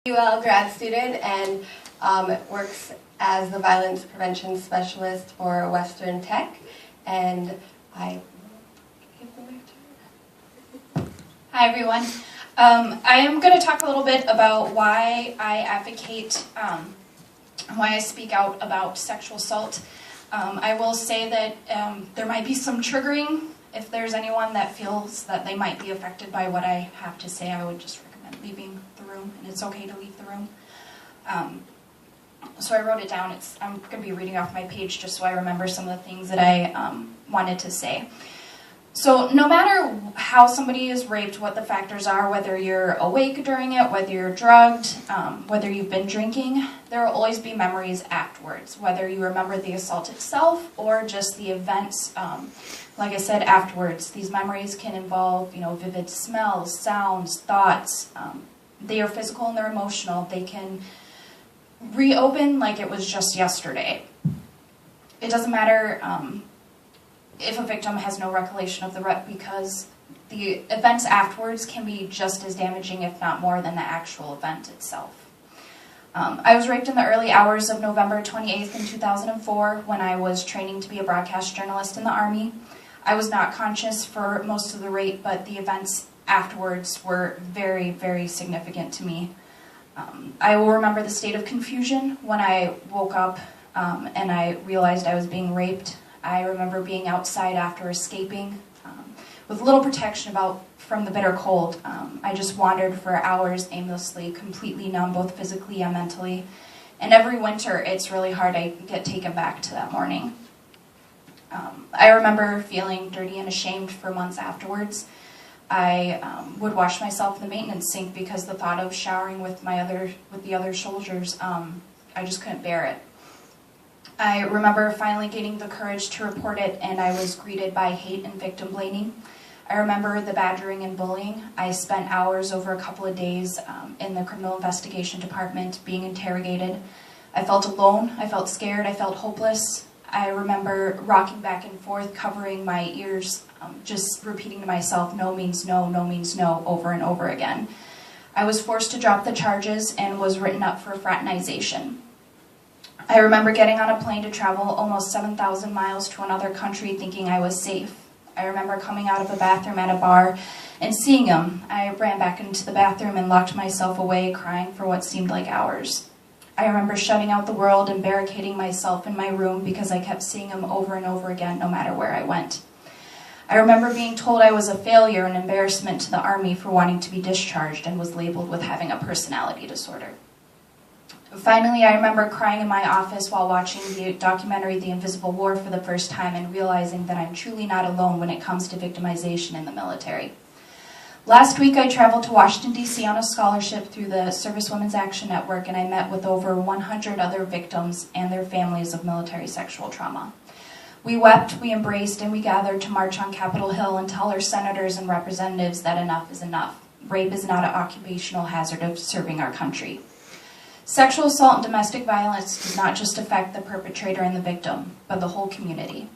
UL grad student and works as the violence prevention specialist for Western Tech, and I give the mic to her. Hi everyone. I am going to talk a little bit about why I advocate, why I speak out about sexual assault. I will say that there might be some triggering. If there's anyone that feels that they might be affected by what I have to say, I would just recommend leaving the room, and it's okay to leave the room. So I wrote it down. I'm going to be reading off my page just so I remember some of the things that I wanted to say. So no matter how somebody is raped, what the factors are, whether you're awake during it, whether you're drugged, whether you've been drinking, there will always be memories afterwards, whether you remember the assault itself or just the events. Like I said, afterwards, these memories can involve, vivid smells, sounds, thoughts. They are physical and they're emotional. They can reopen like it was just yesterday. It doesn't matter if a victim has no recollection of the rep, because the events afterwards can be just as damaging, if not more, than the actual event itself. I was raped in the early hours of November 28th in 2004 when I was training to be a broadcast journalist in the Army. I was not conscious for most of the rape, but the events afterwards were very, very significant to me. I will remember the state of confusion when I woke up and I realized I was being raped. I remember being outside after escaping with little protection from the bitter cold. I just wandered for hours aimlessly, completely numb, both physically and mentally. And every winter, it's really hard. I get taken back to that morning. I remember feeling dirty and ashamed for months afterwards. I would wash myself in the maintenance sink because the thought of showering with the other soldiers, I just couldn't bear it. I remember finally getting the courage to report it, and I was greeted by hate and victim blaming. I remember the badgering and bullying. I spent hours over a couple of days in the criminal investigation department being interrogated. I felt alone, I felt scared, I felt hopeless. I remember rocking back and forth, covering my ears, just repeating to myself, no means no, no means no, over and over again. I was forced to drop the charges and was written up for fraternization. I remember getting on a plane to travel almost 7,000 miles to another country thinking I was safe. I remember coming out of a bathroom at a bar and seeing him. I ran back into the bathroom and locked myself away, crying for what seemed like hours. I remember shutting out the world and barricading myself in my room because I kept seeing him over and over again no matter where I went. I remember being told I was a failure and embarrassment to the Army for wanting to be discharged and was labeled with having a personality disorder. Finally, I remember crying in my office while watching the documentary The Invisible War for the first time and realizing that I'm truly not alone when it comes to victimization in the military. Last week, I traveled to Washington, D.C. on a scholarship through the Service Women's Action Network, and I met with over 100 other victims and their families of military sexual trauma. We wept, we embraced, and we gathered to march on Capitol Hill and tell our senators and representatives that enough is enough. Rape is not an occupational hazard of serving our country. Sexual assault and domestic violence does not just affect the perpetrator and the victim, but the whole community.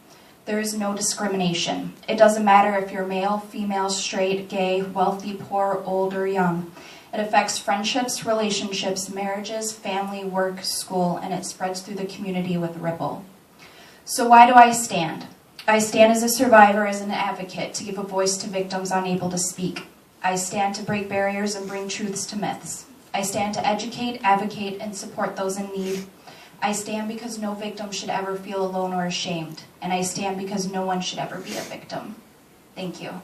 There is no discrimination. It doesn't matter if you're male, female, straight, gay, wealthy, poor, old, or young. It affects friendships, relationships, marriages, family, work, school, and it spreads through the community with a ripple. So why do I stand? I stand as a survivor, as an advocate, to give a voice to victims unable to speak. I stand to break barriers and bring truths to myths. I stand to educate, advocate, and support those in need. I stand because no victim should ever feel alone or ashamed. And I stand because no one should ever be a victim. Thank you.